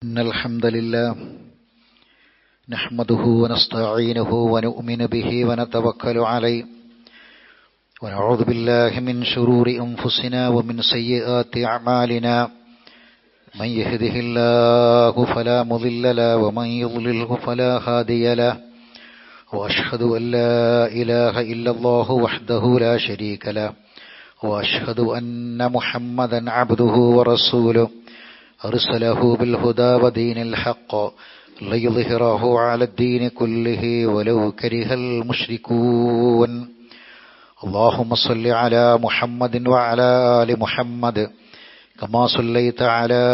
إن الحمد لله نحمده ونستعينه ونؤمن به ونتوكل عليه ونعوذ بالله من شرور أنفسنا ومن سيئات أعمالنا من يهده الله فلا مضل له ومن يضلله فلا هادي له وأشهد أن لا إله إلا الله وحده لا شريك له وأشهد أن محمدا عبده ورسوله أرسله بالهدى ودين الحق ليظهره على الدين كله ولو كره المشركون اللهم صل على محمد وعلى آل محمد كما صليت على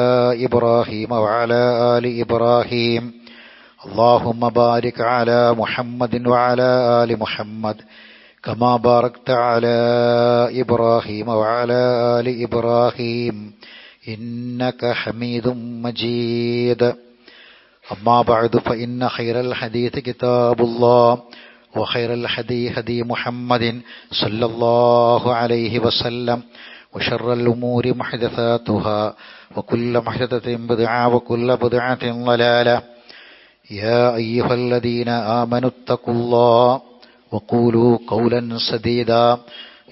إبراهيم وعلى آل إبراهيم اللهم بارك على محمد وعلى آل محمد كما باركت على إبراهيم وعلى آل إبراهيم إنك حميد مجيد أما بعد فإن خير الحديث كتاب الله وخير الهدي هدي محمد صلى الله عليه وسلم وشر الأمور محدثاتها وكل محدثة بدعة وكل بدعة ضلالة يا أيها الذين آمنوا اتقوا الله وقولوا قولا سديدا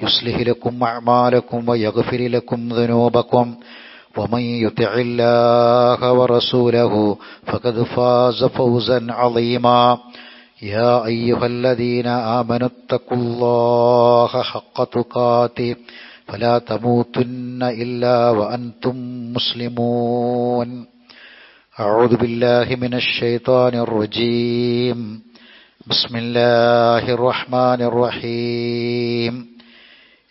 يصلح لكم أعمالكم ويغفر لكم ذنوبكم ومن يطع الله ورسوله فقد فاز فوزا عظيما يا أيها الذين آمنوا اتقوا الله حق تقاته فلا تموتن إلا وأنتم مسلمون أعوذ بالله من الشيطان الرجيم بسم الله الرحمن الرحيم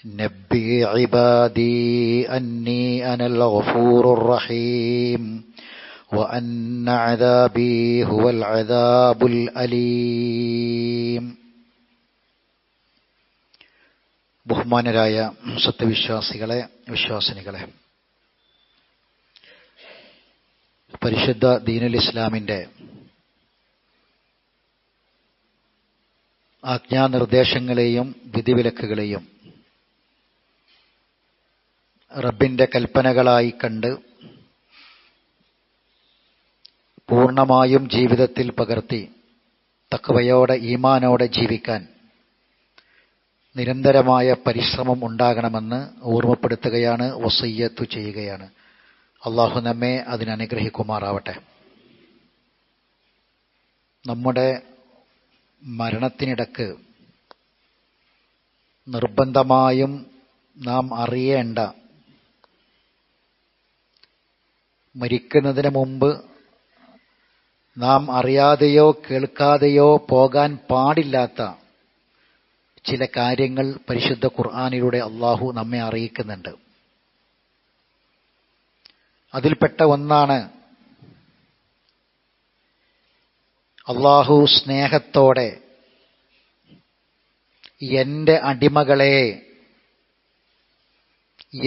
نبئ عبادي أني أنا الغفور الرحيم وأن عذابي هو العذاب الأليم. ബഹുമാനരായ സത്യവിശ്വാസികളെ, വിശ്വാസിനികളെ, പരിശുദ്ധ ദീനുൽ ഇസ്ലാമിൻ്റെ ആജ്ഞാനിർദ്ദേശങ്ങളെയും വിധിവിലക്കുകളെയും റബ്ബിൻ്റെ കൽപ്പനകളായി കണ്ട് പൂർണ്ണമായും ജീവിതത്തിൽ പകർത്തി തഖ്വയോടെ ഈമാനോടെ ജീവിക്കാൻ നിരന്തരമായ പരിശ്രമം ഉണ്ടാകണമെന്ന് ഓർമ്മപ്പെടുത്തുകയാണ്, വസിയ്യത്ത് ചെയ്യുകയാണ്. അള്ളാഹു നമ്മെ അതിനനുഗ്രഹിക്കുമാറാവട്ടെ. നമ്മുടെ മരണത്തിനിടക്ക് നിർബന്ധമായും നാം അറിയേണ്ട, മരിക്കുന്നതിന് മുമ്പ് നാം അറിയാതെയോ കേൾക്കാതെയോ പോകാൻ പാടില്ലാത്ത ചില കാര്യങ്ങൾ പരിശുദ്ധ ഖുർആനിലൂടെ അള്ളാഹു നമ്മെ അറിയിക്കുന്നുണ്ട്. അതിൽപ്പെട്ട ഒന്നാണ് അള്ളാഹു സ്നേഹത്തോടെ എൻ്റെ അടിമകളെ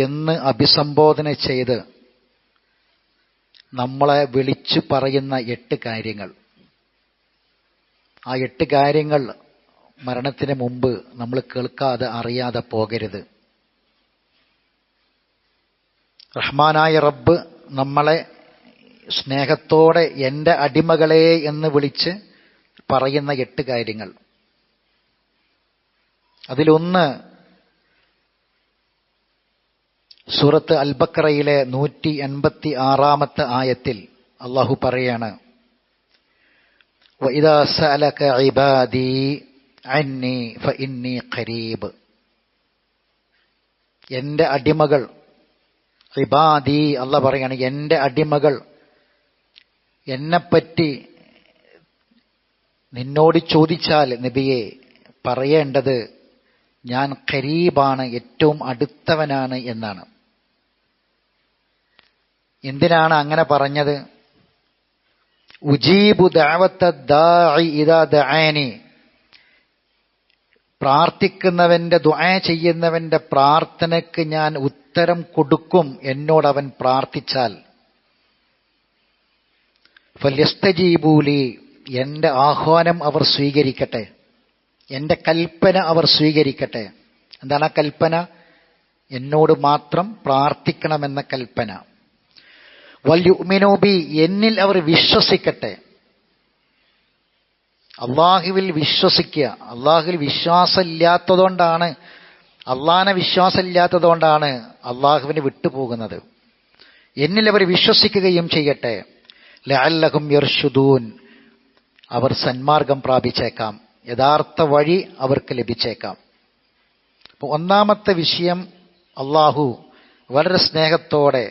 എന്ന് അഭിസംബോധന ചെയ്ത് നമ്മളെ വിളിച്ചു പറയുന്ന 8 കാര്യങ്ങൾ. ആ 8 കാര്യങ്ങൾ മരണത്തിന് മുമ്പ് നമ്മൾ കേൾക്കാതെ അറിയാതെ പോകരുത്. റഹ്മാനായ റബ്ബ് നമ്മളെ സ്നേഹത്തോടെ എൻ്റെ അടിമകളെ എന്ന് വിളിച്ച് പറയുന്ന 8 കാര്യങ്ങൾ. അതിലൊന്ന് സൂറത്ത് അൽ-ബഖറയിലെ 186 ആയത്തിൽ അള്ളാഹു പറയാണ്, വഇദാ സഅലക ഇബാദി അന്നി ഫഇന്നി ഖരീബ്. എൻ്റെ അടിമകൾ, ഇബാദി, അള്ളാഹ് പറയാണ്, എൻ്റെ അടിമകൾ എന്നെപ്പറ്റി നിന്നോട് ചോദിച്ചാൽ നബിയെ പറയേണ്ടത് ഞാൻ ഖരീബാണ്, ഏറ്റവും അടുത്തവനാണ് എന്നാണ്. എന്തിനാണ് അങ്ങനെ പറഞ്ഞത്? ഉജീബു ദഅവത്ത ദാഇ ഇദാ ദഅാനി. പ്രാർത്ഥിക്കുന്നവന്റെ, ദുആ ചെയ്യുന്നവന്റെ പ്രാർത്ഥനയ്ക്ക് ഞാൻ ഉത്തരം കൊടുക്കും എന്നോട് അവൻ പ്രാർത്ഥിച്ചാൽ. ഫല്യസ്തജീബൂലി, എൻ്റെ ആഹ്വാനം അവർ സ്വീകരിക്കട്ടെ, എൻ്റെ കൽപ്പന അവർ സ്വീകരിക്കട്ടെ. എന്താണ് ആ കൽപ്പന? എന്നോട് മാത്രം പ്രാർത്ഥിക്കണമെന്ന കൽപ്പന. വൽയുഅ്മിനൂ ബി, എന്നിൽ അവർ വിശ്വസിക്കട്ടെ. അള്ളാഹുവിൽ വിശ്വസിക്കുക. അള്ളാഹുവിൽ വിശ്വാസമില്ലാത്തതുകൊണ്ടാണ്, അള്ളാഹിനെ വിശ്വാസമില്ലാത്തതുകൊണ്ടാണ് അള്ളാഹുവിനെ വിട്ടുപോകുന്നത്. എന്നിൽ അവർ വിശ്വസിക്കുകയും ചെയ്യട്ടെ. ലഅല്ലഹും യർഷുദൂൻ, അവർ സന്മാർഗം പ്രാപിച്ചേക്കാം, യഥാർത്ഥ വഴി അവർക്ക് ലഭിച്ചേക്കാം. അപ്പോൾ ഒന്നാമത്തെ വിഷയം, അള്ളാഹു വളരെ സ്നേഹത്തോടെ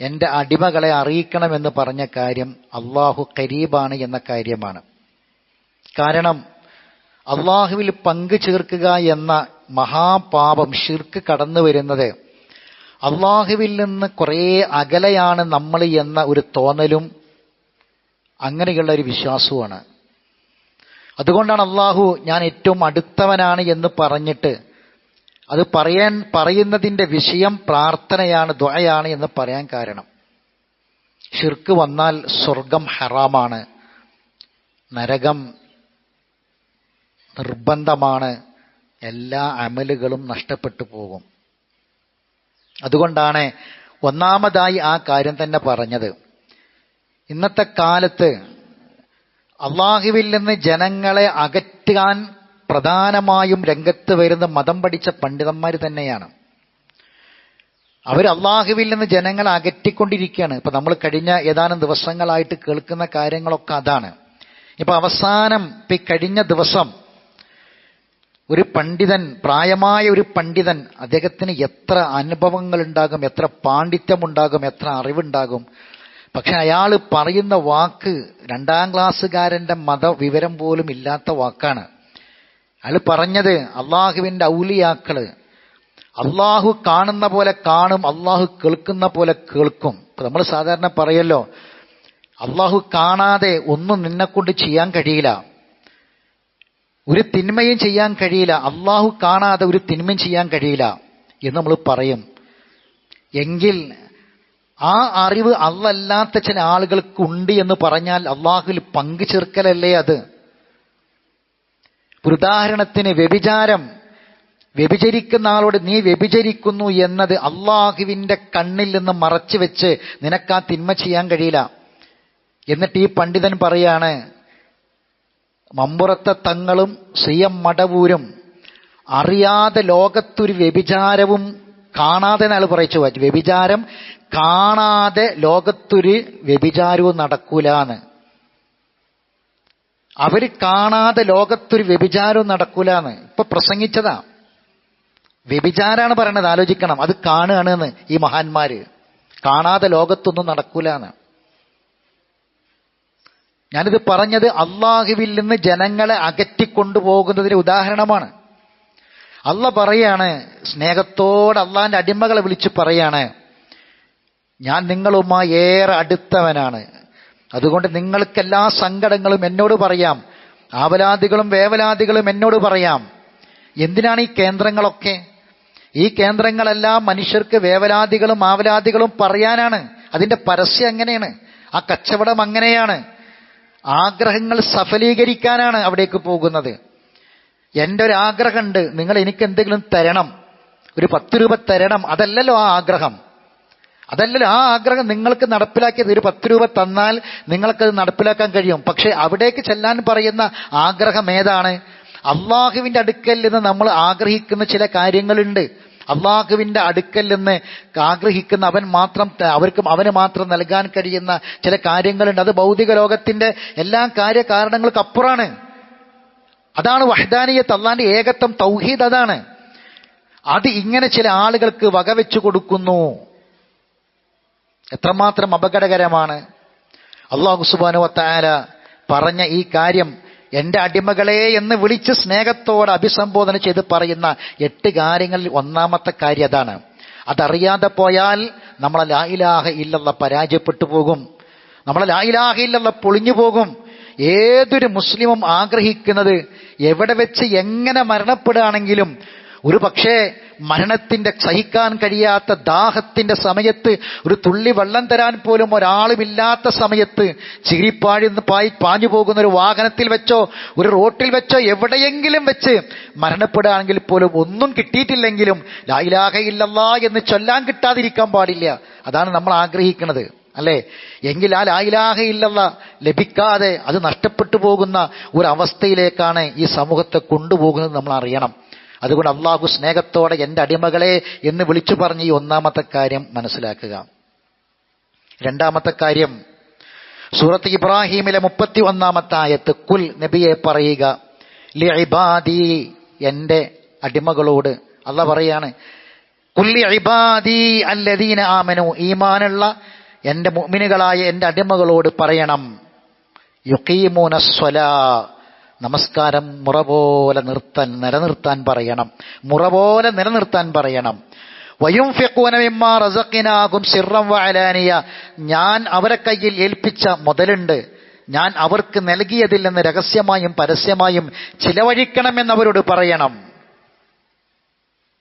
എൻ്റെ അടിമകളെ അറിയിക്കണമെന്ന് പറഞ്ഞ കാര്യം അള്ളാഹു ഖരീബാണ് എന്ന കാര്യമാണ്. കാരണം അള്ളാഹുവിൽ പങ്കു ചേർക്കുക എന്ന മഹാപാപം, ശിർക്ക് കടന്നു വരുന്നത് അള്ളാഹുവിൽ നിന്ന് കുറേ അകലെയാണ് നമ്മൾ എന്ന ഒരു തോന്നലും അങ്ങനെയുള്ള ഒരു വിശ്വാസവുമാണ്. അതുകൊണ്ടാണ് അള്ളാഹു ഞാൻ ഏറ്റവും അടുത്തവനാണ് എന്ന് പറഞ്ഞിട്ട് അത് പറയുന്നതിൻ്റെ വിഷയം പ്രാർത്ഥനയാണ്, ദുആയാണ് എന്ന് പറയാൻ കാരണം. ശിർക്ക് വന്നാൽ സ്വർഗം ഹറാമാണ്, നരകം നിർബന്ധമാണ്, എല്ലാ അമലുകളും നഷ്ടപ്പെട്ടു പോകും. അതുകൊണ്ടാണ് ഒന്നാമതായി ആ കാര്യം തന്നെ പറഞ്ഞത്. ഇന്നത്തെ കാലത്ത് അള്ളാഹുവിൽ നിന്ന് ജനങ്ങളെ അകറ്റാൻ പ്രധാനമായും രംഗത്ത് വരുന്ന മതം പഠിച്ച പണ്ഡിതന്മാർ തന്നെയാണ്. അവർ അള്ളാഹുവിൽ നിന്ന് ജനങ്ങളെ അകറ്റിക്കൊണ്ടിരിക്കുകയാണ്. ഇപ്പൊ നമ്മൾ കഴിഞ്ഞ ഏതാനും ദിവസങ്ങളായിട്ട് കേൾക്കുന്ന കാര്യങ്ങളൊക്കെ അതാണ്. ഇപ്പൊ അവസാനം ഇപ്പൊ കഴിഞ്ഞ ദിവസം ഒരു പണ്ഡിതൻ, പ്രായമായ ഒരു പണ്ഡിതൻ, അദ്ദേഹത്തിന് എത്ര അനുഭവങ്ങൾ ഉണ്ടാകും, എത്ര പാണ്ഡിത്യമുണ്ടാകും, എത്ര അറിവുണ്ടാകും. പക്ഷെ അയാൾ പറയുന്ന വാക്ക് 2ാം ക്ലാസ്സുകാരൻ്റെ മതവിവരം പോലും ഇല്ലാത്ത വാക്കാണ്. അയാൾ പറഞ്ഞത് അള്ളാഹുവിൻ്റെ ഔലിയാക്കള് അള്ളാഹു കാണുന്ന പോലെ കാണും, അള്ളാഹു കേൾക്കുന്ന പോലെ കേൾക്കും. ഇപ്പൊ നമ്മൾ സാധാരണ പറയല്ലോ, അള്ളാഹു കാണാതെ ഒന്നും നിന്നെക്കൊണ്ട് ചെയ്യാൻ കഴിയില്ല, ഒരു തിന്മയും ചെയ്യാൻ കഴിയില്ല, അള്ളാഹു കാണാതെ ഒരു തിന്മയും ചെയ്യാൻ കഴിയില്ല എന്ന് നമ്മൾ പറയും. എങ്കിൽ ആ അറിവ് അല്ലാത്ത ചില ആളുകൾക്ക് ഉണ്ട് എന്ന് പറഞ്ഞാൽ അള്ളാഹുവിൽ പങ്കു ചേർക്കലല്ലേ അത്? ഒരു ഉദാഹരണത്തിന് വ്യഭിചരിക്കുന്ന ആളോട് നീ വ്യഭിചരിക്കുന്നു എന്നത് അള്ളാഹുവിൻ്റെ കണ്ണിൽ നിന്ന് മറച്ചു വെച്ച് നിനക്കാ തിന്മ ചെയ്യാൻ കഴിയില്ല. എന്നിട്ട് ഈ പണ്ഡിതൻ പറയാണ്, മമ്പുറത്തെ തങ്ങളും സിയം മടവൂരും അറിയാതെ ലോകത്തൊരു വ്യഭിചാരവും കാണാതെ നാൾ പറയിച്ചു. വ്യഭിചാരം കാണാതെ ലോകത്തൊരു വ്യഭിചാരവും നടക്കൂലാന്ന്. അവര് കാണാതെ ലോകത്തൊരു വ്യഭിചാരവും നടക്കൂലാന്ന് ഇപ്പൊ പ്രസംഗിച്ചതാ. വ്യഭിചാരാണ് പറയണത്, ആലോചിക്കണം. അത് കാണുകയാണെന്ന് ഈ മഹാന്മാര്. കാണാതെ ലോകത്തൊന്നും നടക്കൂലാന്ന്. ഞാനിത് പറഞ്ഞത് അള്ളാഹുവിൽ നിന്ന് ജനങ്ങളെ അകറ്റിക്കൊണ്ടുപോകുന്നതിന് ഉദാഹരണമാണ്. അള്ള പറയാണ്, സ്നേഹത്തോടെ അള്ളാഹിന്റെ അടിമകളെ വിളിച്ച് പറയാണ്, ഞാൻ നിങ്ങളുമായി ഏറെ അടുത്തവനാണ്, അതുകൊണ്ട് നിങ്ങൾക്ക് എല്ലാ സങ്കടങ്ങളും എന്നോട് പറയാം, ആവലാദികളും വേവലാദികളും എന്നോട് പറയാം. എന്തിനാണ് ഈ കേന്ദ്രങ്ങളൊക്കെ? ഈ കേന്ദ്രങ്ങളെല്ലാം മനുഷ്യർക്ക് വേവലാദികളും ആവലാദികളും പറയാനാണ്. അതിന്റെ പരസ്യം അങ്ങനെയാണ്, ആ കച്ചവടം അങ്ങനെയാണ്. ആഗ്രഹങ്ങൾ സഫലീകരിക്കാനാണ് അവിടേക്ക് പോകുന്നത്. എൻ്റെ ഒരു ആഗ്രഹമുണ്ട്, നിങ്ങൾ എനിക്ക് എന്തെങ്കിലും തരണം, ഒരു 10 രൂപ തരണം. അതല്ലല്ലോ ആ ആഗ്രഹം, അതല്ലല്ലോ ആ ആഗ്രഹം. നിങ്ങൾക്ക് നടപ്പിലാക്കിയത് ഒരു 10 രൂപ തന്നാൽ നിങ്ങൾക്കത് നടപ്പിലാക്കാൻ കഴിയും. പക്ഷെ അവിടേക്ക് ചെല്ലാൻ പറയുന്ന ആഗ്രഹം ഏതാണ്? അള്ളാഹുവിൻ്റെ അടുക്കൽ നിന്ന് നമ്മൾ ആഗ്രഹിക്കുന്ന ചില കാര്യങ്ങളുണ്ട്. അള്ളാഹുവിൻ്റെ അടുക്കൽ നിന്ന് ആഗ്രഹിക്കുന്ന അവന് മാത്രം നൽകാൻ കഴിയുന്ന ചില കാര്യങ്ങളുണ്ട്. അത് ഭൗതിക ലോകത്തിന്റെ എല്ലാ കാര്യകാരണങ്ങൾക്ക് അപ്പുറമാണ്. അതാണ് വഹ്ദാനിയത്ത്, അള്ളാന്റെ ഏകത്വം, തൗഹീദ്. അതാണ്. അത് ഇങ്ങനെ ചില ആളുകൾക്ക് വകവെച്ചു കൊടുക്കുന്നു. എത്രമാത്രം അപകടകരമാണ്! അല്ലാഹു സുബ്ഹാനഹു വ തആല പറഞ്ഞ ഈ കാര്യം, എൻ്റെ അടിമകളെ എന്ന് വിളിച്ച് സ്നേഹത്തോടെ അഭിസംബോധന ചെയ്ത് പറയുന്ന 8 കാര്യങ്ങളിൽ ഒന്നാമത്തെ കാര്യം അതാണ്. അതറിയാതെ പോയാൽ നമ്മളെ ലാ ഇലാഹ ഇല്ലല്ലാഹ് പരാജയപ്പെട്ടു പോകും, നമ്മളെ ലാ ഇലാഹ ഇല്ലല്ലാഹ് പൊളിഞ്ഞു പോകും. ഏതൊരു മുസ്ലിമും ആഗ്രഹിക്കുന്നത് എവിടെ വെച്ച് എങ്ങനെ മരണപ്പെടുകയാണെങ്കിലും, ഒരു പക്ഷേ മരണത്തിന്റെ സഹിക്കാൻ കഴിയാത്ത ദാഹത്തിന്റെ സമയത്ത്, ഒരു തുള്ളി വെള്ളം തരാൻ പോലും ഒരാളുമില്ലാത്ത സമയത്ത്, പാഞ്ഞു പോകുന്ന ഒരു വാഹനത്തിൽ വെച്ചോ ഒരു റോട്ടിൽ വെച്ചോ എവിടെയെങ്കിലും വെച്ച് മരണപ്പെടുകയാണെങ്കിൽ പോലും, ഒന്നും കിട്ടിയിട്ടില്ലെങ്കിലും ലാ ഇലാഹ ഇല്ലല്ലാഹ് എന്ന് ചൊല്ലാൻ കിട്ടാതിരിക്കാൻ പാടില്ല. അതാണ് നമ്മൾ ആഗ്രഹിക്കുന്നത്. അല്ലേ? എങ്കിൽ ആ ലാ ഇലാഹ ഇല്ലല്ലാഹ് ലഭിക്കാതെ അത് നഷ്ടപ്പെട്ടു പോകുന്ന ഒരു അവസ്ഥയിലേക്കാണ് ഈ സമൂഹത്തെ കൊണ്ടുപോകുന്നത് നമ്മൾ അറിയണം. അതുകൊണ്ട് അള്ളാഹു സ്നേഹത്തോടെ എൻ്റെ അടിമകളെ എന്ന് വിളിച്ചു പറഞ്ഞ് ഈ ഒന്നാമത്തെ കാര്യം മനസ്സിലാക്കുക. രണ്ടാമത്തെ കാര്യം, സൂറത്ത് ഇബ്രാഹീമിലെ 31-ാമത്തെ ആയത്ത്, കുൽ നബിയെ പറയുക, ലിഇബാദി എൻ്റെ അടിമകളോട് അല്ലാഹ് പറയാണ്, കുല്ലി ഇബാദി അല്ലദീന ആമനു, ഈമാനുള്ള എൻ്റെ മുഅ്മിനുകളായ എൻ്റെ അടിമകളോട് പറയണം, യുഖീമൂനസ്സലാ, നമസ്കാരം മുറ പോലെ നിലനിർത്താൻ പറയണം, മുറ പോലെ നിലനിർത്താൻ പറയണം. വയുൻഫിഖൂന മിമ്മാ റസഖ്നാഹും സിർറൻ വഅലാനിയ, ഞാൻ അവരെ കയ്യിൽ ഏൽപ്പിച്ച മുതലുണ്ട്, ഞാൻ അവർക്ക് നൽകിയതിൽ നിന്ന് രഹസ്യമായും പരസ്യമായും ചിലവഴിക്കണമെന്ന് അവരോട് പറയണം.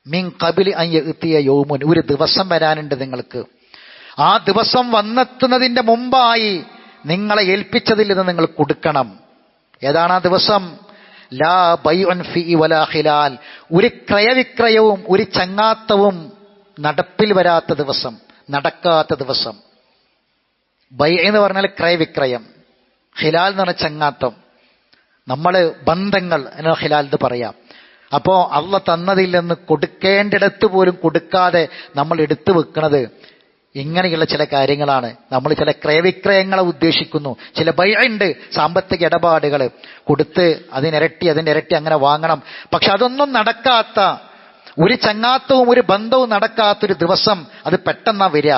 മിൻ ഖബലി അൻ യഅ്തിയ യൗമുൻ, ഒരു ദിവസം വരാനുണ്ട് നിങ്ങൾക്ക്, ആ ദിവസം വന്നെത്തുന്നതിന്റെ മുമ്പായി നിങ്ങളെ ഏൽപ്പിച്ചതിൽ നിന്ന് നിങ്ങൾ കൊടുക്കണം. ഏതാണ് ആ ദിവസം? ലാ ബൈഉൻ ഫീ വലാ ഖിലാൽ, ഒരു ക്രയവിക്രയവും ഒരു ചങ്ങാത്തവും നടപ്പിൽ വരാത്ത ദിവസം, നടക്കാത്ത ദിവസം. ബൈ എന്ന് പറഞ്ഞാൽ ക്രയവിക്രയം, ഖിലാൽ എന്ന് പറഞ്ഞാൽ ചങ്ങാത്തം. നമ്മൾ ബന്ധങ്ങൾ എന്നാ ഖിലാൽ എന്ന് പറയാം. അപ്പോ അള്ള തന്നതിൽ നിന്ന് കൊടുക്കേണ്ടിടത്ത് പോലും കൊടുക്കാതെ നമ്മൾ എടുത്തു വെക്കുന്നത് ഇങ്ങനെയുള്ള ചില കാര്യങ്ങളാണ്. നമ്മൾ ചില ക്രയവിക്രയങ്ങളെ ഉദ്ദേശിക്കുന്നു, ചില ബൈഉണ്ട്, സാമ്പത്തിക ഇടപാടുകൾ, കൊടുത്ത് അതിൻ്റെ ഇരട്ടി അങ്ങനെ വാങ്ങണം. പക്ഷെ അതൊന്നും നടക്കാത്ത, ഒരു ചങ്ങാത്തവും ഒരു ബന്ധവും നടക്കാത്തൊരു ദിവസം അത് പെട്ടെന്നാ വരിക.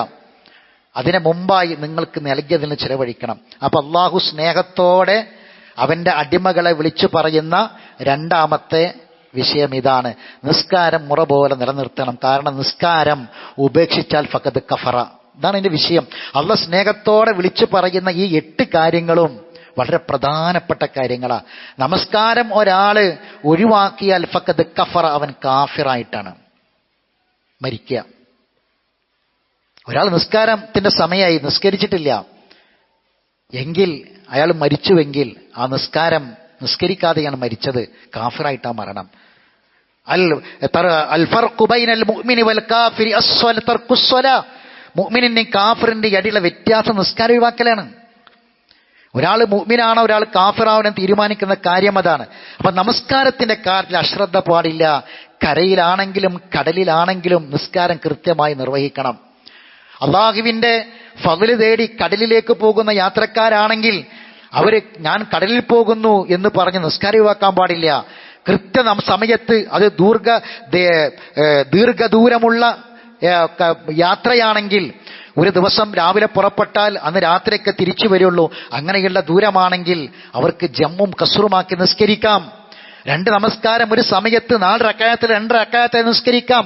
അതിനെ മുമ്പായി നിങ്ങൾക്ക് നൽകിയതിന് ചിലവഴിക്കണം. അപ്പൊ അള്ളാഹു സ്നേഹത്തോടെ അവന്റെ അടിമകളെ വിളിച്ചു പറയുന്ന രണ്ടാമത്തെ വിഷയം ഇതാണ്, നിസ്കാരം മുറ പോലെ നിലനിർത്തണം. കാരണം നിസ്കാരം ഉപേക്ഷിച്ചാൽ ഫഖദ് കഫറ. ഇതാണ് എന്റെ വിഷയം. അള്ളാഹ് സ്നേഹത്തോടെ വിളിച്ചു പറയുന്ന ഈ 8 കാര്യങ്ങളും വളരെ പ്രധാനപ്പെട്ട കാര്യങ്ങളാ. നമസ്കാരം ഒരാള് ഒഴിവാക്കിയാൽ ഫഖദ് കഫറ, അവൻ കാഫിറായിട്ടാണ് മരിക്കുക. ഒരാൾ നിസ്കാരത്തിന്റെ സമയമായി നിസ്കരിച്ചിട്ടില്ല എങ്കിൽ, അയാൾ മരിച്ചുവെങ്കിൽ ആ നിസ്കാരം നിസ്കരിക്കാതെയാണ് മരിച്ചത്, കാഫിറായിട്ടാ മരണം. അൽ ഫർഖു ബൈനൽ മുഅ്മിനി വൽ കാഫിരി തർക്കുസ്സലാ, മുഅ്മിനിന്റെയും കാഫിറിന്റെയും ഇടയിലുള്ള വ്യത്യാസം നിസ്കാരം ഒഴിവാക്കലാണ്. ഒരാൾ മുഅ്മിനാണോ ഒരാൾ കാഫിറാവണം തീരുമാനിക്കുന്ന കാര്യം അതാണ്. അപ്പൊ നമസ്കാരത്തിന്റെ കാര്യത്തിൽ അശ്രദ്ധ പാടില്ല. കരയിലാണെങ്കിലും കടലിലാണെങ്കിലും നിസ്കാരം കൃത്യമായി നിർവഹിക്കണം. അള്ളാഹുവിന്റെ ഫദ്ല് തേടി കടലിലേക്ക് പോകുന്ന യാത്രക്കാരാണെങ്കിൽ അവര് ഞാൻ കടലിൽ പോകുന്നു എന്ന് പറഞ്ഞ് നിസ്കാരം ഒഴിവാക്കാൻ പാടില്ല. കൃത്യ സമയത്ത്, അത് ദീർഘദൂരമുള്ള യാത്രയാണെങ്കിൽ ഒരു ദിവസം രാവിലെ പുറപ്പെട്ടാൽ അന്ന് രാത്രിയൊക്കെ തിരിച്ചു വരുള്ളൂ. അങ്ങനെയുള്ള ദൂരമാണെങ്കിൽ അവർക്ക് ജമ്മും കസ്റുമാക്കി നിസ്കരിക്കാം. 2 നമസ്കാരം ഒരു സമയത്ത് 4 റക്അത്തിൽ 2 റക്അത്തായി നിസ്കരിക്കാം.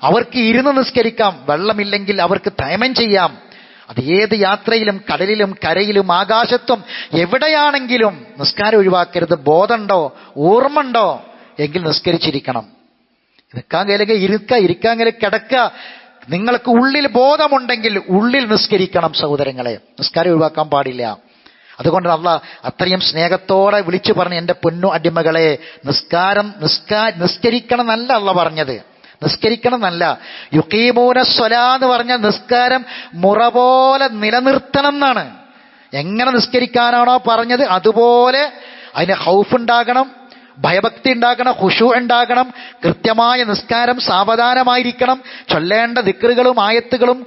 അവർക്ക് ഇരുന്ന് നിസ്കരിക്കാം. വെള്ളമില്ലെങ്കിൽ അവർക്ക് തയമം ചെയ്യാം. അത് ഏത് യാത്രയിലും കടലിലും കരയിലും ആകാശത്തും എവിടെയാണെങ്കിലും നിസ്കാരം ഒഴിവാക്കരുത്. ബോധമുണ്ടോ, ഓർമ്മയുണ്ടോ എങ്കിൽ നിസ്കരിച്ചിരിക്കണം. നിൽക്കാൻ കഴിയില്ലെങ്കിൽ ഇരിക്കാൻ കഴിയില്ലെങ്കിൽ കിടക്കുക. നിങ്ങൾക്ക് ഉള്ളിൽ ബോധമുണ്ടെങ്കിൽ ഉള്ളിൽ നിസ്കരിക്കണം സഹോദരങ്ങളെ, നിസ്കാരം ഒഴിവാക്കാൻ പാടില്ല. അതുകൊണ്ട് അള്ളാഹ് അത്രയും സ്നേഹത്തോടെ വിളിച്ചു പറഞ്ഞു, എൻ്റെ പൊന്നു അടിമകളെ, നിസ്കരിക്കണം എന്നല്ല അള്ളാഹ് പറഞ്ഞത്, നിസ്കരിക്കണം എന്നല്ല. യുഖീമൂന സ്വലാ എന്ന് പറഞ്ഞാൽ നിസ്കാരം മുറ പോലെ നിലനിർത്തണം എന്നാണ്. എങ്ങനെ നിസ്കരിക്കാനാണോ പറഞ്ഞത് അതുപോലെ അതിന് ഖൗഫ് ഉണ്ടാകണം, ഭയഭക്തി ഉണ്ടാകണം, ഖുശൂ ഉണ്ടാകണം. കൃത്യമായ നിസ്കാരം, സാവധാനമായിരിക്കണം. ചൊല്ലേണ്ട ദിക്റുകളും ആയത്തുകളും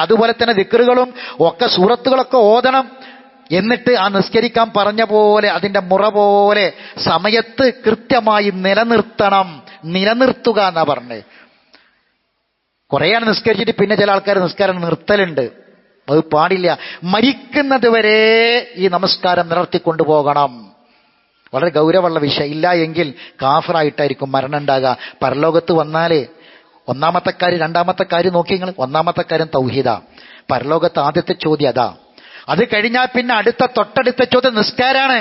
അതുപോലെ തന്നെ ദിക്റുകളും ഒക്കെ സൂറത്തുകളൊക്കെ ഓതണം. എന്നിട്ട് ആ നിസ്കരിക്കാൻ പറഞ്ഞ പോലെ അതിന്റെ മുറ പോലെ സമയത്ത് കൃത്യമായി നിലനിർത്തണം. നിലനിർത്തുക എന്നാ പറഞ്ഞത്. കുറേയാണ് നിസ്കരിച്ചിട്ട് പിന്നെ ചില ആൾക്കാർ നിസ്കാരം നിർത്തലുണ്ട്. അത് പാടില്ല. മരിക്കുന്നത് വരെ ഈ നമസ്കാരം നിലർത്തിക്കൊണ്ടുപോകണം. വളരെ ഗൗരവമുള്ള വിഷയം. ഇല്ല എങ്കിൽ കാഫിറായിട്ടായിരിക്കും മരണം ഉണ്ടാകുക. പരലോകത്ത് വന്നാലേ ഒന്നാമത്തെ കാര്യം, രണ്ടാമത്തെ കാര്യം നോക്കി നിങ്ങൾ. ഒന്നാമത്തെ കാര്യം തൗഹീദാ. പരലോകത്ത് ആദ്യത്തെ ചോദ്യം അതാ. അത് കഴിഞ്ഞാൽ പിന്നെ തൊട്ടടുത്ത ചോദ്യം നിസ്കാരാണ്.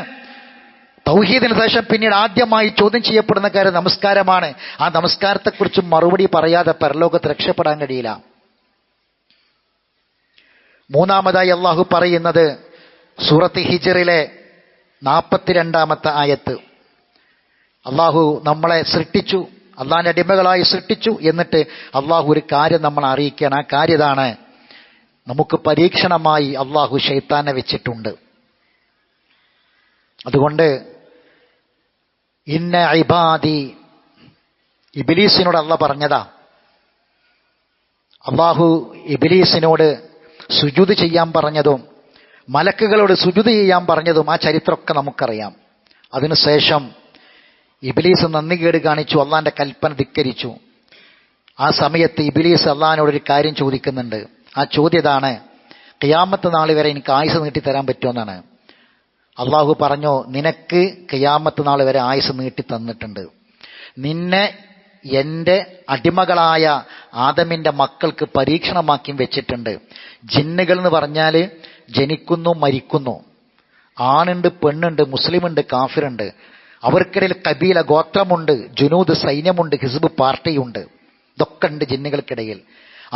തൗഹീദിന് ശേഷം പിന്നീട് ആദ്യമായി ചോദ്യം ചെയ്യപ്പെടുന്ന കാര്യം നമസ്കാരമാണ്. ആ നമസ്കാരത്തെക്കുറിച്ച് മറുപടി പറയാതെ പരലോകത്ത് രക്ഷപ്പെടാൻ കഴിയില്ല. മൂന്നാമതായി അള്ളാഹു പറയുന്നത് സൂറത്ത് ഹിജ്റിലെ 42-ാമത്തെ ആയത്ത്. അള്ളാഹു നമ്മളെ സൃഷ്ടിച്ചു, അള്ളാഹിന്റെ അടിമകളായി സൃഷ്ടിച്ചു. എന്നിട്ട് അള്ളാഹു ഒരു കാര്യം നമ്മളെ അറിയിക്കുകയാണ്. ആ കാര്യം ഇതാണ്, നമുക്ക് പരീക്ഷണമായി അള്ളാഹു ശൈത്താനെ വെച്ചിട്ടുണ്ട്. അതുകൊണ്ട് ഇന്ന ഇബാദി, ഇബ്ലീസിനോട് അള്ളാഹ് പറഞ്ഞതാ. അള്ളാഹു ഇബ്ലീസിനോട് സുജൂദ് ചെയ്യാൻ പറഞ്ഞതും മലക്കുകളോട് സുജൂദ് ചെയ്യാൻ പറഞ്ഞതും ആ ചരിത്രമൊക്കെ നമുക്കറിയാം. അതിനുശേഷം ഇബ്ലീസ് നന്ദികേട് കാണിച്ചു, അള്ളാന്റെ കൽപ്പന ധിക്കരിച്ചു. ആ സമയത്ത് ഇബ്ലീസ് അള്ളാഹിനോടൊരു കാര്യം ചോദിക്കുന്നുണ്ട്. ആ ചോദ്യതാണ്, ഖിയാമത്ത് നാൾ വരെ എനിക്ക് ആയുസ് നീട്ടിത്തരാൻ പറ്റുമെന്നാണ്. അള്ളാഹു പറഞ്ഞു, നിനക്ക് ഖിയാമത്ത് നാൾ വരെ ആയുസ് നീട്ടി തന്നിട്ടുണ്ട്. നിന്നെ എൻ്റെ അടിമകളായ ആദമിൻ്റെ മക്കൾക്ക് പരീക്ഷണമാക്കി വെച്ചിട്ടുണ്ട്. ജിന്നുകൾ എന്ന് പറഞ്ഞാൽ ജനിക്കുന്നു, മരിക്കുന്നു. ആണുണ്ട്, പെണ്ണുണ്ട്, മുസ്ലിമുണ്ട്, കാഫിറുണ്ട്. അവർക്കിടയിൽ കബീല, ഗോത്രമുണ്ട്, ജുനൂദ് സൈന്യമുണ്ട്, ഹിസ്ബ് പാർട്ടിയുണ്ട്. ഇതൊക്കെ ഉണ്ട് ജിന്നുകൾക്കിടയിൽ.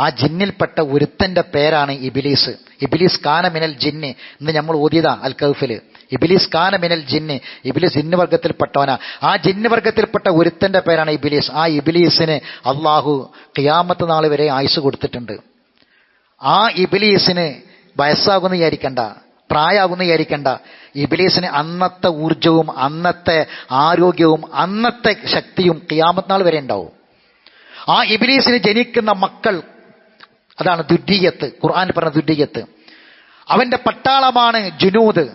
ആ ജിന്നിൽപ്പെട്ട ഒരുത്തന്റെ പേരാണ് ഇബ്ലീസ്. ഇബ്ലീസ് കാന മിനൽ ജിന്ന് എന്ന് നമ്മൾ ഓതിയതാ അൽ കഹ്ഫില്. ഇബ്ലീസ് കാന മിനൽ ജിന്ന്, ഇബ്ലീസ് ജിന്ന് വർഗത്തിൽപ്പെട്ടവനാ. ആ ജിന്ന് വർഗത്തിൽപ്പെട്ട ഒരുത്തന്റെ പേരാണ് ഇബ്ലീസ്. ആ ഇബ്ലീസിന് അള്ളാഹു ഖിയാമത്ത് നാൾ വരെ ആയുസ് കൊടുത്തിട്ടുണ്ട്. ആ ഇബ്ലീസിന് വയസ്സാകുന്ന വിചാരിക്കണ്ട, പ്രായമാകുന്ന വിചാരിക്കണ്ട. ഇബ്ലീസിന് അന്നത്തെ ഊർജവും അന്നത്തെ ആരോഗ്യവും അന്നത്തെ ശക്തിയും ഖിയാമത്ത് നാൾ വരെ ഉണ്ടാവും. ആ ഇബ്ലീസിന് ജനിക്കുന്ന മക്കൾ, അതാണ് ദുര്രിയത്ത്. ഖുർആനിൽ പറഞ്ഞ ദുര്രിയത്ത്. അവന്റെ പട്ടാളമാണ് ജുനൂദ്,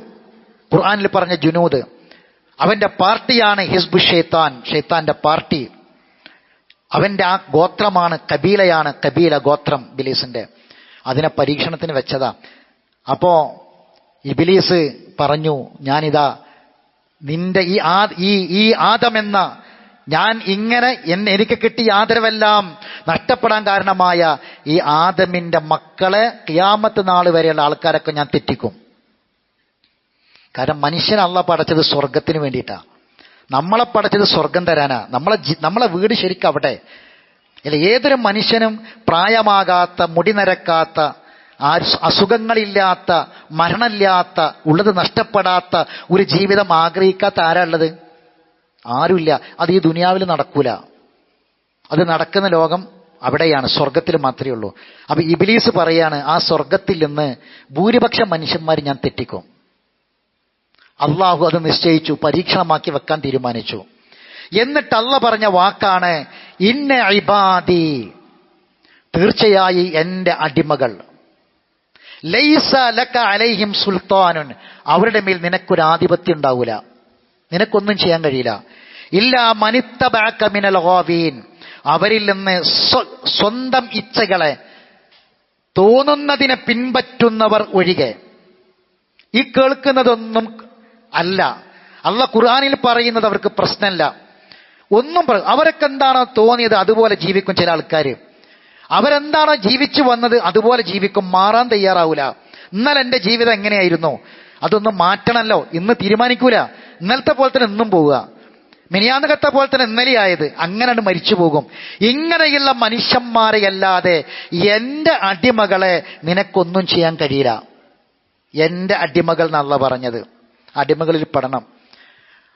ഖുർആനിൽ പറഞ്ഞ ജുനൂദ്. അവന്റെ പാർട്ടിയാണ് ഹിസ്ബു ഷൈത്താൻ, ഷൈത്താന്റെ പാർട്ടി. അവന്റെ ആ ഗോത്രമാണ്, കബീലയാണ്, കബീല ഗോത്രം ഇബ്ലീസിന്റെ. അതിനെ പരീക്ഷണത്തിന് വെച്ചതാ. അപ്പോ ഇബ്ലീസ് പറഞ്ഞു, ഞാനിതാ നിന്റെ ഈ ആദം എന്ന ഞാൻ ഇങ്ങനെ എനിക്ക് കിട്ടിയ ആദരവെല്ലാം നഷ്ടപ്പെടാൻ കാരണമായ ഈ ആദമിന്റെ മക്കളെ ഖിയാമത്ത് നാൾ വരെയുള്ള ആൾക്കാരൊക്കെ ഞാൻ തെറ്റിക്കും. കാരണം മനുഷ്യനെ അള്ളാഹ് പടച്ചത് സ്വർഗത്തിന് വേണ്ടിയിട്ടാ. നമ്മളെ പടച്ചത് സ്വർഗം തരാനാ. നമ്മളെ വീട് ശരിക്കും അവിടെ അല്ല. ഏതൊരു മനുഷ്യനും പ്രായമാകാത്ത, മുടി നരക്കാത്ത, അസുഖങ്ങളില്ലാത്ത, മരണമില്ലാത്ത, ഉള്ളത് നഷ്ടപ്പെടാത്ത ഒരു ജീവിതം ആഗ്രഹിക്കാത്ത ആരാ ഉള്ളത്? ആരുമില്ല. അത് ഈ ദുനിയാവിൽ നടക്കൂല. അത് നടക്കുന്ന ലോകം അവിടെയാണ്, സ്വർഗത്തിൽ മാത്രമേ ഉള്ളൂ. അപ്പൊ ഇബ്ലീസ് പറയാണ്, ആ സ്വർഗത്തിൽ നിന്ന് ഭൂരിപക്ഷം മനുഷ്യന്മാർ ഞാൻ തെറ്റിക്കും. അള്ളാഹു അത് നിശ്ചയിച്ചു, പരീക്ഷണമാക്കി വെക്കാൻ തീരുമാനിച്ചു. എന്നിട്ട് അള്ളാഹ് പറഞ്ഞ വാക്കാണ് ഇന്ന ഇബാദി, തീർച്ചയായി എൻ്റെ അടിമകൾ, ലൈസ ലക അലൈഹിം സുൽത്താനുൻ, അവരുടെ മേൽ നിനക്കൊരു ആധിപത്യം ഉണ്ടാവൂല, നിനക്കൊന്നും ചെയ്യാൻ കഴിയില്ല. ഇല്ലാ മനിത്തബഅക മിനൽ ഗാവീൻ, അവരിൽ നിന്ന് സ്വന്തം ഇച്ഛകളെ തോന്നുന്നതിനെ പിൻപറ്റുന്നവർ ഒഴികെ. ഈ കേൾക്കുന്നതൊന്നും അല്ല. അള്ളാഹ് ഖുർആനിൽ പറയുന്നത് അവർക്ക് പ്രശ്നമല്ല. ഒന്നും അവർക്ക് എന്താണോ തോന്നിയത് അതുപോലെ ജീവിക്കും. ചില ആൾക്കാർ അവരെന്താണോ ജീവിച്ചു വന്നത് അതുപോലെ ജീവിക്കും, മാറാൻ തയ്യാറാവൂല. ഇന്നലെ എൻ്റെ ജീവിതം എങ്ങനെയായിരുന്നു, അതൊന്നും മാറ്റണമല്ലോ, ഇന്ന് തീരുമാനിക്കൂല. ഇന്നലത്തെ പോലെ തന്നെ ഇന്നും പോവുക, മിനിയാന്നകത്തെ പോലെ തന്നെ ഇന്നലെ ആയത്, അങ്ങനെ മരിച്ചു പോകും. ഇങ്ങനെയുള്ള മനുഷ്യന്മാരെ അല്ലാതെ എൻ്റെ അടിമകളെ നിനക്കൊന്നും ചെയ്യാൻ കഴിയില്ല. എൻ്റെ അടിമകൾ എന്നല്ല പറഞ്ഞത്, അടിമകളിൽ പെടണം.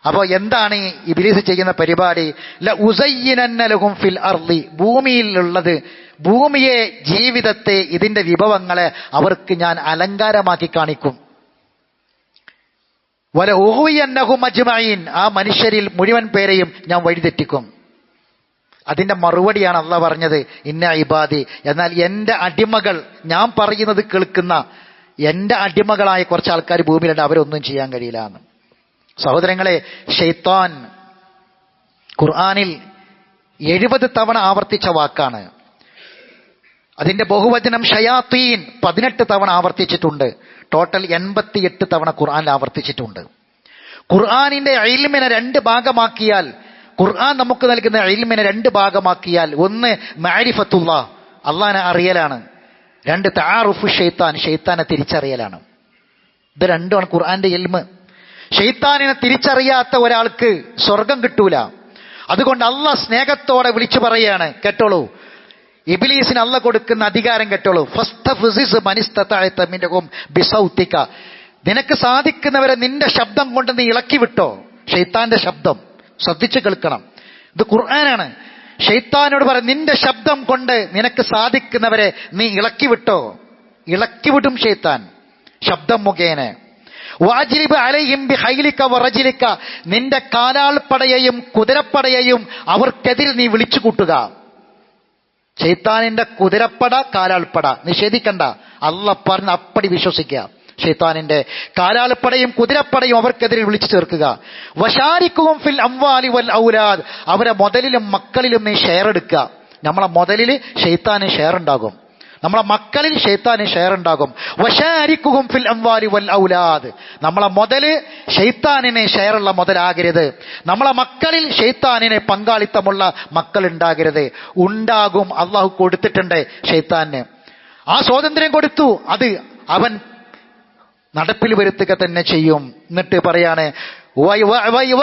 അപ്പോ എന്താണ് ഇബ്ലീസ് ചെയ്യുന്ന പരിപാടി? ല ഉസയ്യിനന്ന ലഹും ഫിൽ അർളി, ഭൂമിയിലുള്ളത്, ഭൂമിയെ, ജീവിതത്തെ, ഇതിന്റെ വിഭവങ്ങളെ അവർക്ക് ഞാൻ അലങ്കാരമാക്കി കാണിക്കും. വല ഉഹ്വിയന്നഹും അജ്മഈൻ, ആ മനുഷ്യരിൽ മുഴുവൻ പേരെയും ഞാൻ വഴിതെറ്റിക്കും. അതിന്റെ മറുപടിയാണ് അള്ളാഹ് പറഞ്ഞത് ഇന്ന ഇബാദി. എന്നാൽ എൻ്റെ അടിമകൾ, ഞാൻ പറയുന്നത് കേൾക്കുന്ന എൻ്റെ അടിമകളായ കുറച്ച് ആൾക്കാർ ഭൂമിയിലുണ്ട്, അവരൊന്നും ചെയ്യാൻ കഴിയില്ല എന്ന്. സഹോദരങ്ങളെ, ഷൈത്താൻ ഖുർആനിൽ 70 തവണ ആവർത്തിച്ച വാക്കാണ്. അതിന്റെ ബഹുവചനം ഷയാത്തീൻ 18 തവണ ആവർത്തിച്ചിട്ടുണ്ട്. ടോട്ടൽ 88 തവണ ഖുർആനിൽ ആവർത്തിച്ചിട്ടുണ്ട്. ഖുർആനിന്റെ ഇൽമിനെ 2 ഭാഗമാക്കിയാൽ, ഖുർആൻ നമുക്ക് നൽകുന്ന ഇൽമിനെ 2 ഭാഗമാക്കിയാൽ, ഒന്ന് മഅരിഫത്തുല്ലാഹ്, അള്ളാഹിനെ അറിയലാണ്. 2 തആറുഫു ഷൈത്താൻ, ഷൈത്താനെ തിരിച്ചറിയലാണ്. ഇത് രണ്ടുമാണ് ഖുർആന്റെ ഇൽമ്. ഷൈത്താനിനെ തിരിച്ചറിയാത്ത ഒരാൾക്ക് സ്വർഗം കിട്ടൂല. അതുകൊണ്ട് അള്ളാഹ് സ്നേഹത്തോടെ വിളിച്ചു പറയാണ്, കേട്ടോളൂ, ഇബ്ലീസിന് അള്ളാഹ് കൊടുക്കുന്ന അധികാരം കേട്ടോളൂ. ഫസ്തഫ്സിസ് മനിസ്തതഅത മിൻഹും ബിസൗതിക, നിനക്ക് സാധിക്കുന്നവരെ നിന്റെ ശബ്ദം കൊണ്ട് നീ ഇളക്കി വിട്ടോ. ഷൈത്താന്റെ ശബ്ദം ശ്രദ്ധിച്ചു കേൾക്കണം, ഇത് ഖുർആനാണ്. ഷൈത്താനോട് പറ, നിന്റെ ശബ്ദം കൊണ്ട് നിനക്ക് സാധിക്കുന്നവരെ നീ ഇളക്കി വിട്ടോ. ഇളക്കിവിടും ഷെയ്ത്താൻ ശബ്ദം മുഖേന. വാജിലിബ് അലൈഹിം ബിഖൈലിക വറജിലിക, നിന്റെ കാലാൾപ്പടയെയും കുതിരപ്പടയെയും അവർക്കെതിരെ നീ വിളിച്ചു കൂട്ടുക. ഷെയ്ത്താനിന്റെ കുതിരപ്പട കാലാൾപ്പട നിഷേധിക്കണ്ട, അല്ലാഹ് പറഞ്ഞ അപ്പടി വിശ്വസിക്കുക. ഷെയ്ത്താനിന്റെ കാലാൾപ്പടയും കുതിരപ്പടയും അവർക്കെതിരെ വിളിച്ചു ചേർക്കുക. വശാരിക്കുഹും ഫിൽ അംവാലി വൽ ഔലാദ്, അവരെ മുതലിലും മക്കളിലും നീ ഷെയർ എടുക്കുക. നമ്മളെ മുതലിൽ ഷെയ്ത്താന് ഷെയർ ഉണ്ടാകും, നമ്മളെ മക്കളിൽ ഷെയ്ത്താന് ഷെയർ ഉണ്ടാകും. വശാരിക്കുഹും ഫിൽ അംവാലി വൽ ഔലാദ്, നമ്മളെ മുതല് ഷെയ്ത്താനിന് ഷെയറുള്ള മുതലാകരുത്. നമ്മളെ മക്കളിൽ ഷെയ്ത്താനിന് പങ്കാളിത്തമുള്ള മക്കൾ ഉണ്ടാകരുത്. ഉണ്ടാകും, അള്ളാഹു കൊടുത്തിട്ടുണ്ട് ഷെയ്ത്താന്. ആ സ്വാതന്ത്ര്യം കൊടുത്തു, അത് അവൻ നടപ്പിൽ വരുത്തുക തന്നെ ചെയ്യും. എന്നിട്ട് പറയാണ്